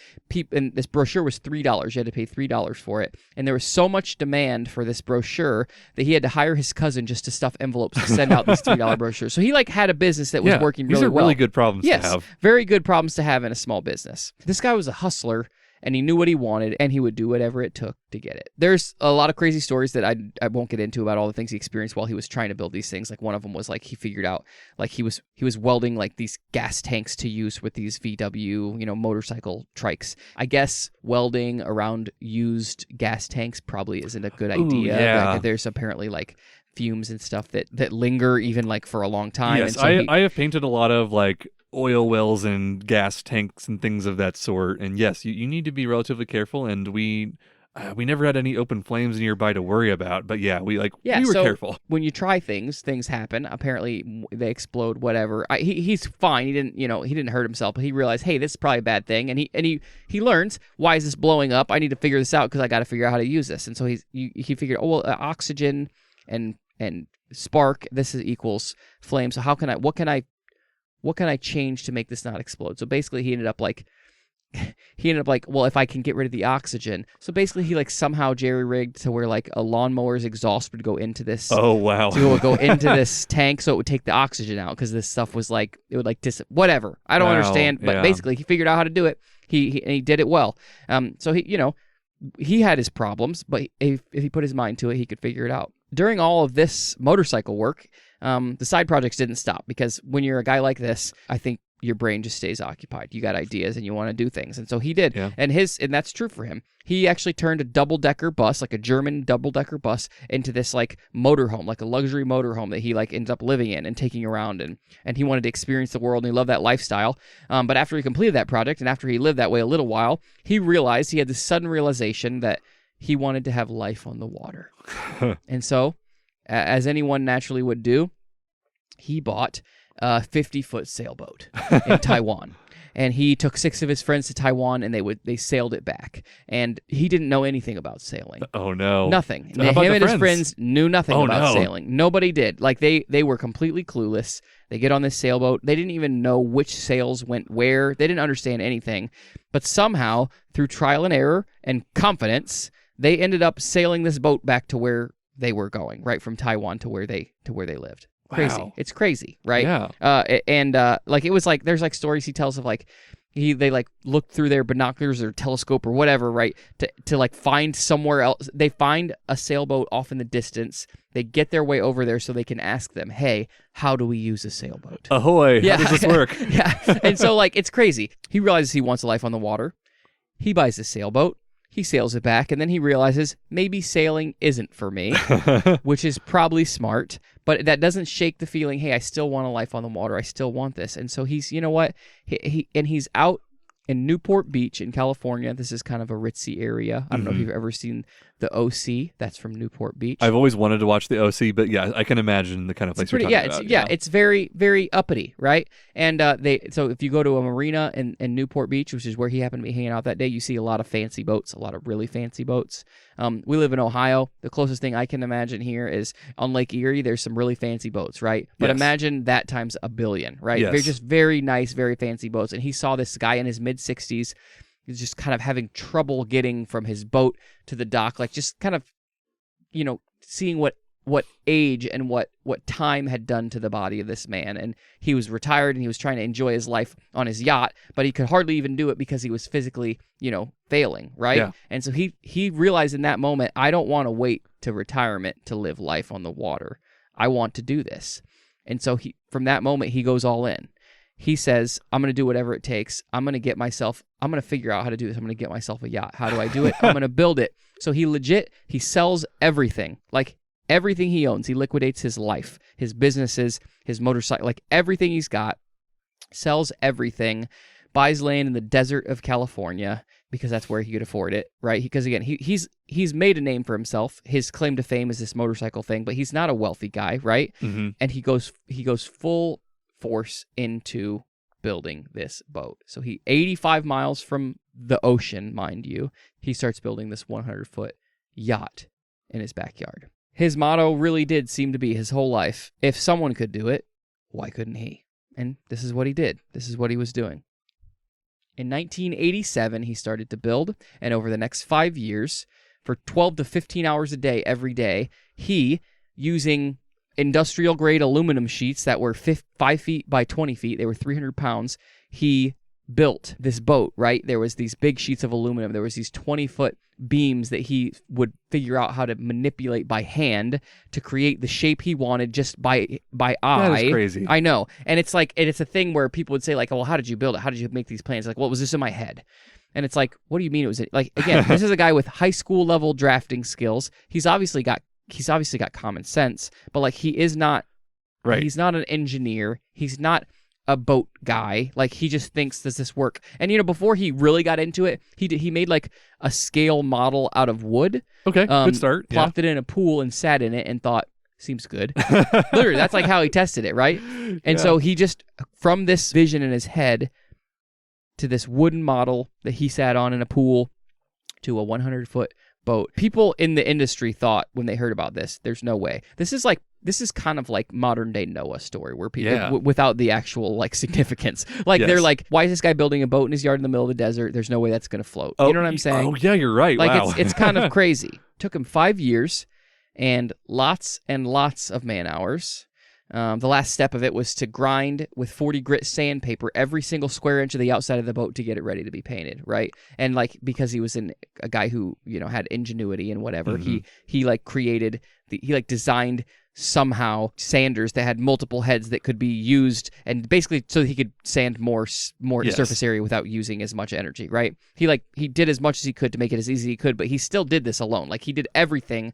[SPEAKER 1] and this brochure was $3. You had to pay $3 for it. And there was so much demand for this brochure that he had to hire his cousin just to stuff envelopes to send out these $3 brochures. So he like had a business that was working really well.
[SPEAKER 2] These are really good problems to have.
[SPEAKER 1] Very good problems to have in a small business. This guy was a hustler, and he knew what he wanted, and he would do whatever it took to get it. There's a lot of crazy stories that I won't get into about all the things he experienced while he was trying to build these things. Like one of them was like he figured out like he was welding like these gas tanks to use with these VW, motorcycle trikes. I guess welding around used gas tanks probably isn't a good idea.
[SPEAKER 2] Ooh, yeah.
[SPEAKER 1] Like, there's apparently like fumes and stuff that linger even like for a long time.
[SPEAKER 2] Yes,
[SPEAKER 1] and so
[SPEAKER 2] I have painted a lot of like oil wells and gas tanks and things of that sort. And yes, you need to be relatively careful. And we never had any open flames nearby to worry about. But yeah, we were careful.
[SPEAKER 1] When you try things happen. Apparently they explode, whatever. He's fine. He didn't hurt himself, but he realized, hey, this is probably a bad thing. And he learns, why is this blowing up? I need to figure this out because I got to figure out how to use this. And so he figured, oxygen and spark, this equals flame. So what can I change to make this not explode? So basically he ended up like, well, if I can get rid of the oxygen. So basically he like somehow jerry-rigged to where like a lawnmower's exhaust would go into this.
[SPEAKER 2] Oh, wow.
[SPEAKER 1] To go into this tank so it would take the oxygen out because this stuff was like, it would like whatever. I don't understand, but basically he figured out how to do it. He did it well. So he had his problems, but if he put his mind to it, he could figure it out. During all of this motorcycle work, the side projects didn't stop because when you're a guy like this, I think your brain just stays occupied. You got ideas and you want to do things. And so he did. Yeah. And that's true for him. He actually turned a double-decker bus, like a German double-decker bus, into this like motorhome, like a luxury motorhome that he like ended up living in and taking around. And he wanted to experience the world and he loved that lifestyle. But after he completed that project and after he lived that way a little while, he realized, he had this sudden realization that he wanted to have life on the water. And so, as anyone naturally would do, he bought a 50-foot sailboat in Taiwan. And he took 6 of his friends to Taiwan, and they sailed it back. And he didn't know anything about sailing.
[SPEAKER 2] Oh, no.
[SPEAKER 1] Nothing.
[SPEAKER 2] How about
[SPEAKER 1] him and
[SPEAKER 2] friends?
[SPEAKER 1] his friends knew nothing about sailing. Nobody did. Like, they were completely clueless. They get on this sailboat. They didn't even know which sails went where. They didn't understand anything. But somehow, through trial and error and confidence, they ended up sailing this boat back to where they were going, right from Taiwan to where they lived. Crazy. Wow. It's crazy, right?
[SPEAKER 2] Yeah.
[SPEAKER 1] Like it was like there's like stories he tells of like they like looked through their binoculars or telescope or whatever, right, to like find somewhere else. They find a sailboat off in the distance. They get their way over there so they can ask them, "Hey, how do we use a sailboat?
[SPEAKER 2] Ahoy! Yeah. How does this work?"
[SPEAKER 1] Yeah. And so like it's crazy. He realizes he wants a life on the water. He buys a sailboat. He sails it back, and then he realizes maybe sailing isn't for me, which is probably smart, but that doesn't shake the feeling, hey, I still want a life on the water. I still want this. And so he's, you know what? He's out in Newport Beach in California. This is kind of a ritzy area. I don't know if you've ever seen the OC. That's from Newport Beach.
[SPEAKER 2] I've always wanted to watch the OC, but yeah, I can imagine the kind of place you're talking about.
[SPEAKER 1] It's very, very uppity, right? And so if you go to a marina in Newport Beach, which is where he happened to be hanging out that day, you see a lot of fancy boats, a lot of really fancy boats. We live in Ohio. The closest thing I can imagine here is on Lake Erie, there's some really fancy boats, right? But imagine that times a billion, right?
[SPEAKER 2] Yes.
[SPEAKER 1] They're just very nice, very fancy boats. And he saw this guy in his mid-60s. He's just kind of having trouble getting from his boat to the dock, like just kind of, seeing what age and what time had done to the body of this man. And he was retired and he was trying to enjoy his life on his yacht, but he could hardly even do it because he was physically, failing, right? Yeah. And so he realized in that moment, I don't want to wait to retirement to live life on the water. I want to do this. And so from that moment, he goes all in. He says, I'm going to do whatever it takes. I'm going to figure out how to do this. I'm going to get myself a yacht. How do I do it? I'm going to build it. So he sells everything, like everything he owns. He liquidates his life, his businesses, his motorcycle, like everything he's got, sells everything, buys land in the desert of California because that's where he could afford it, right? Because again, he's made a name for himself. His claim to fame is this motorcycle thing, but he's not a wealthy guy, right? Mm-hmm. And he goes full force into building this boat. So 85 miles from the ocean, mind you, he starts building this 100-foot yacht in his backyard. His motto really did seem to be his whole life, if someone could do it, why couldn't he? And this is what he did. This is what he was doing. In 1987, he started to build, and over the next 5 years, for 12 to 15 hours a day, every day, he, using industrial-grade aluminum sheets that were 5 feet by 20 feet, they were 300 pounds, he built this boat, right? There was these big sheets of aluminum. There was these 20-foot beams that he would figure out how to manipulate by hand to create the shape he wanted just by eye.
[SPEAKER 2] That is crazy.
[SPEAKER 1] I know. And it's like, and it's a thing where people would say like, well, how did you build it? How did you make these plans? Like, well, was this in my head? And it's like, what do you mean it was like, again, this is a guy with high school level drafting skills. He's obviously got common sense, but like he's not an engineer. He's not a boat guy. Like he just thinks, does this work? And before he really got into it, he made like a scale model out of wood.
[SPEAKER 2] Okay, good start.
[SPEAKER 1] Plopped it in a pool and sat in it and thought, seems good. Literally, that's like how he tested it, right? And so he just, from this vision in his head to this wooden model that he sat on in a pool to a 100-foot boat. People in the industry thought when they heard about this, there's no way. This is kind of like modern day Noah story where people without the actual like significance. Like they're like, why is this guy building a boat in his yard in the middle of the desert? There's no way that's going to float. You know what I'm saying?
[SPEAKER 2] Oh yeah, you're right.
[SPEAKER 1] Like
[SPEAKER 2] wow.
[SPEAKER 1] it's kind of crazy. Took him 5 years and lots of man hours. The last step of it was to grind with 40 grit sandpaper every single square inch of the outside of the boat to get it ready to be painted, right? And like because he was a guy who had ingenuity and whatever, he like created he like designed somehow sanders that had multiple heads that could be used, and basically so that he could sand more surface area without using as much energy, right? He did as much as he could to make it as easy as he could, but he still did this alone. Like he did everything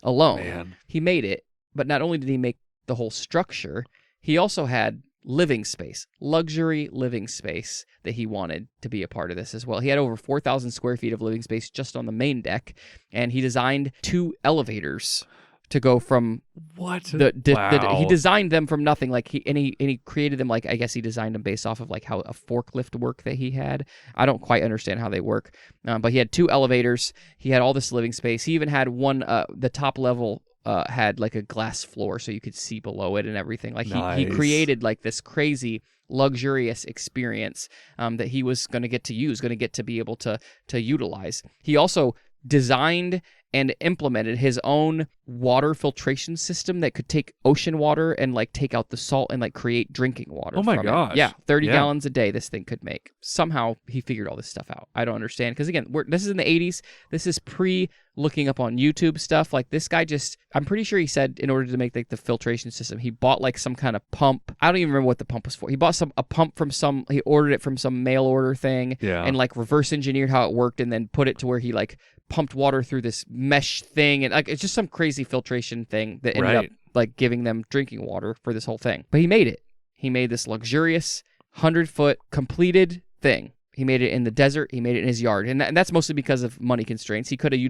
[SPEAKER 1] alone.
[SPEAKER 2] Man.
[SPEAKER 1] He made it, but not only did he make the whole structure, he also had luxury living space that he wanted to be a part of this as well. He had over 4,000 square feet of living space just on the main deck, and he designed 2 elevators to go from he designed them from nothing. Like he created them, like I guess he designed them based off of like how a forklift work that he had. I don't quite understand how they work, but he had 2 elevators. He had all this living space. He even had one the top level had like a glass floor so you could see below it and everything. Like he created like this crazy luxurious experience that he was going to get to use, going to get to be able to utilize. He also designed and implemented his own water filtration system that could take ocean water and like take out the salt and like create drinking water.
[SPEAKER 2] Oh my
[SPEAKER 1] from
[SPEAKER 2] gosh.
[SPEAKER 1] it. Yeah, 30 gallons a day this thing could make. Somehow he figured all this stuff out. I don't understand, because again, this is in the 80s. This is pre looking up on YouTube stuff. Like this guy I'm pretty sure he said in order to make like the filtration system, he bought like some kind of pump. I don't even remember what the pump was for. He bought a pump from he ordered it from some mail order thing and like reverse engineered how it worked and then put it to where he like pumped water through this mesh thing, and like it's just some crazy filtration thing that ended up like giving them drinking water for this whole thing. But he made it. He made this luxurious 100-foot completed thing. He made it in the desert. He made it in his yard, and that's mostly because of money constraints. He could have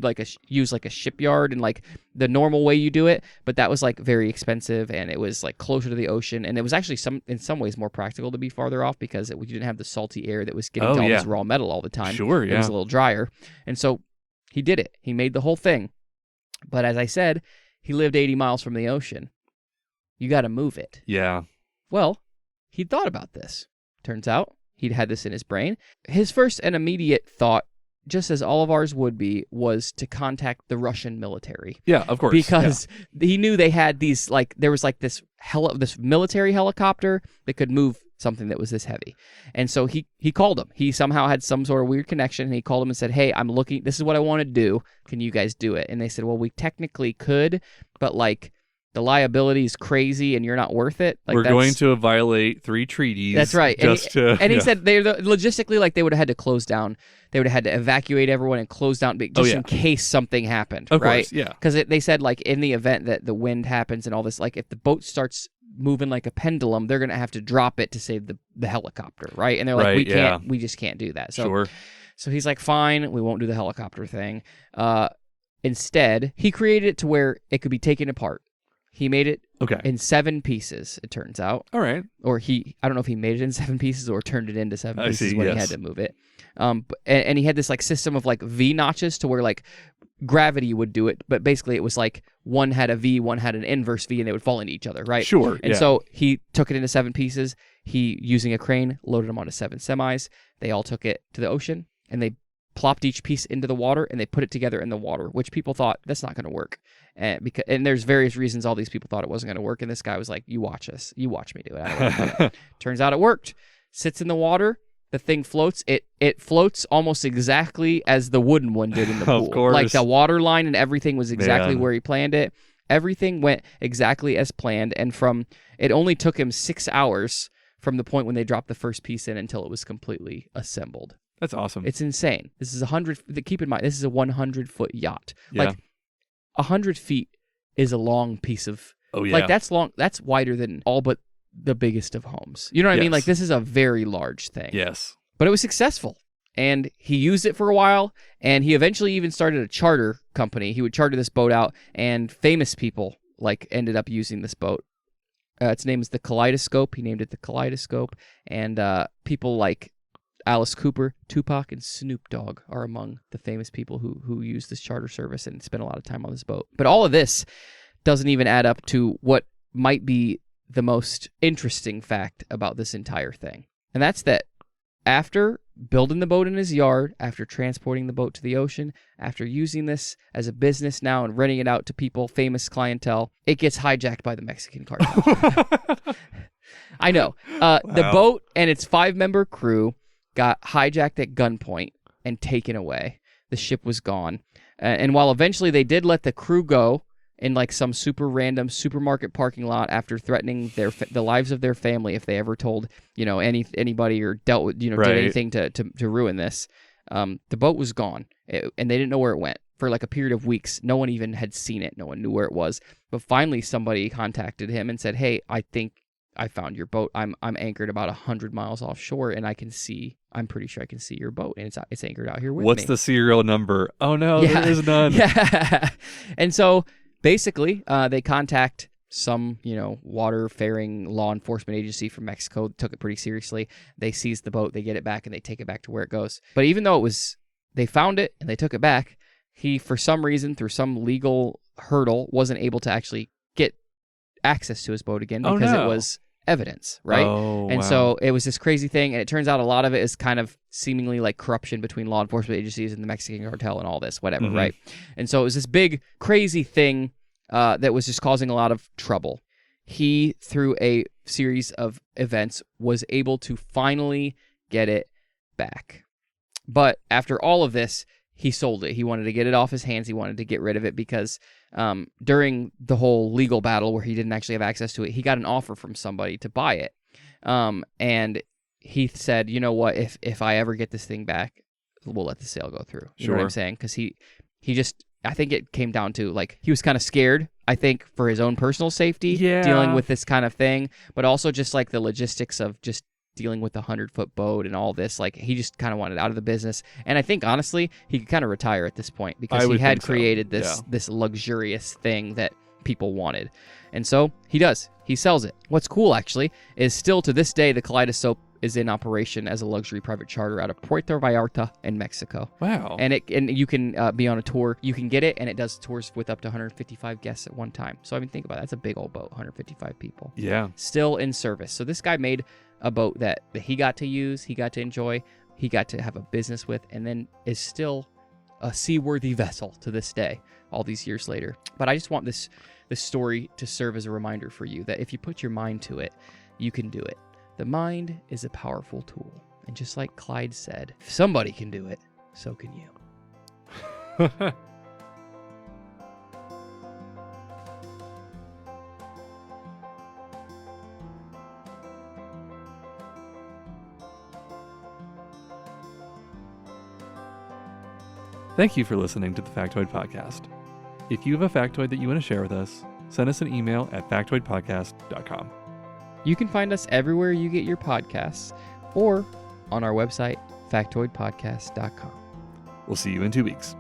[SPEAKER 1] used like a shipyard and like the normal way you do it, but that was like very expensive, and it was like closer to the ocean, and it was actually in some ways more practical to be farther off because you didn't have the salty air that was getting to all this raw metal all the time.
[SPEAKER 2] Sure, yeah.
[SPEAKER 1] It was a little drier, and so he did it. He made the whole thing. But as I said, he lived 80 miles from the ocean. You got to move it.
[SPEAKER 2] Yeah.
[SPEAKER 1] Well, he'd thought about this. Turns out he'd had this in his brain. His first and immediate thought, just as all of ours would be, was to contact the Russian military.
[SPEAKER 2] Yeah, of course.
[SPEAKER 1] Because he knew they had these, like, there was like this military helicopter that could move something that was this heavy. And so he called him. He somehow had some sort of weird connection, and he called him and said, hey, this is what I want to do. Can you guys do it? And they said, well, we technically could, but like the liability is crazy and you're not worth it. Like,
[SPEAKER 2] we're going to violate 3 treaties.
[SPEAKER 1] That's right.
[SPEAKER 2] And
[SPEAKER 1] he said logistically, like they would have had to close down. They would have had to evacuate everyone and close down just in case something happened.
[SPEAKER 2] Of
[SPEAKER 1] right?
[SPEAKER 2] course, yeah.
[SPEAKER 1] Because they said like in the event that the wind happens and all this, like if the boat starts moving like a pendulum, they're going to have to drop it to save the helicopter, right? And they're like, we just can't do that. So he's like, fine, we won't do the helicopter thing. Instead, he created it to where it could be taken apart. He made it in 7 pieces, it turns out.
[SPEAKER 2] All right.
[SPEAKER 1] Or I don't know if he made it in 7 pieces or turned it into 7 pieces when he had to move it. And he had this like system of like V notches to where like gravity would do it, but basically it was like one had a V, one had an inverse V, and they would fall into each other, right?
[SPEAKER 2] Sure.
[SPEAKER 1] And so he took it into 7 pieces. He, using a crane, loaded them onto 7 semis. They all took it to the ocean, and they plopped each piece into the water, and they put it together in the water, which people thought, that's not going to work. And there's various reasons all these people thought it wasn't going to work, and this guy was like, you watch us. You watch me do it. I don't know how to do it. Turns out it worked. Sits in the water. The thing floats. It floats almost exactly as the wooden one did in the pool.
[SPEAKER 2] Of course.
[SPEAKER 1] Like the water line and everything was exactly
[SPEAKER 2] Man.
[SPEAKER 1] where he planned it. Everything went exactly as planned, and it only took him 6 hours from the point when they dropped the first piece in until it was completely assembled.
[SPEAKER 2] That's awesome.
[SPEAKER 1] It's insane. This is 100. Keep in mind, this is a 100-foot yacht.
[SPEAKER 2] Yeah.
[SPEAKER 1] Like 100 feet is a long piece of.
[SPEAKER 2] Oh yeah.
[SPEAKER 1] Like that's long. That's wider than all but the biggest of homes. You know what I mean? Like this is a very large thing.
[SPEAKER 2] Yes.
[SPEAKER 1] But it was successful, and he used it for a while, and he eventually even started a charter company. He would charter this boat out, and famous people like ended up using this boat. Its name is the Kaleidoscope. He named it the Kaleidoscope, and people like Alice Cooper, Tupac, and Snoop Dogg are among the famous people who use this charter service and spend a lot of time on this boat. But all of this doesn't even add up to what might be the most interesting fact about this entire thing. And that's that after building the boat in his yard, after transporting the boat to the ocean, after using this as a business now and renting it out to people, famous clientele, it gets hijacked by the Mexican cartel. I know. The boat and its 5-member crew got hijacked at gunpoint and taken away. The ship was gone. And while eventually they did let the crew go in like some super random supermarket parking lot after threatening the lives of their family if they ever told, anybody or dealt with, did anything to ruin this, the boat was gone. And they didn't know where it went. For like a period of weeks, no one even had seen it. No one knew where it was. But finally somebody contacted him and said, hey, I think I found your boat. I'm anchored about 100 miles offshore, and I'm pretty sure I can see your boat, and it's anchored out here with me.
[SPEAKER 2] What's the serial number? Oh no,
[SPEAKER 1] yeah.
[SPEAKER 2] There is none.
[SPEAKER 1] Yeah. And so basically, they contact some, water-faring law enforcement agency from Mexico, took it pretty seriously. They seized the boat, they get it back, and they take it back to where it goes. But even though they found it and they took it back, he, for some reason, through some legal hurdle, wasn't able to actually get access to his boat again because it was evidence, right?
[SPEAKER 2] Oh,
[SPEAKER 1] and
[SPEAKER 2] wow.
[SPEAKER 1] so it was this crazy thing, and it turns out a lot of it is kind of seemingly like corruption between law enforcement agencies and the Mexican cartel and all this, whatever, right? And so it was this big, crazy thing that was just causing a lot of trouble. He, through a series of events, was able to finally get it back. But after all of this, he sold it. He wanted to get it off his hands. He wanted to get rid of it because during the whole legal battle where he didn't actually have access to it, he got an offer from somebody to buy it. And he said, you know what, if I ever get this thing back, we'll let the sale go through. You know what I'm saying? Because he just, I think it came down to, like, he was kind of scared, I think, for his own personal safety, dealing with this kind of thing, but also just like the logistics of just dealing with the 100-foot boat and all this. Like, he just kind of wanted out of the business. And I think, honestly, he could kind of retire at this point because he had created this luxurious thing that people wanted. And so he does. He sells it. What's cool, actually, is still to this day, the Kaleidoscope is in operation as a luxury private charter out of Puerto Vallarta in Mexico.
[SPEAKER 2] Wow.
[SPEAKER 1] And you can be on a tour. You can get it, and it does tours with up to 155 guests at one time. So I mean, think about it. That's a big old boat, 155 people.
[SPEAKER 2] Yeah.
[SPEAKER 1] Still in service. So this guy made a boat that he got to use, he got to enjoy, he got to have a business with, and then is still a seaworthy vessel to this day, all these years later. But I just want this story to serve as a reminder for you that if you put your mind to it, you can do it. The mind is a powerful tool. And just like Clyde said, if somebody can do it, so can you.
[SPEAKER 2] Thank you for listening to the Factoid Podcast. If you have a factoid that you want to share with us, send us an email at factoidpodcast.com.
[SPEAKER 1] You can find us everywhere you get your podcasts or on our website, factoidpodcast.com.
[SPEAKER 2] We'll see you in 2 weeks.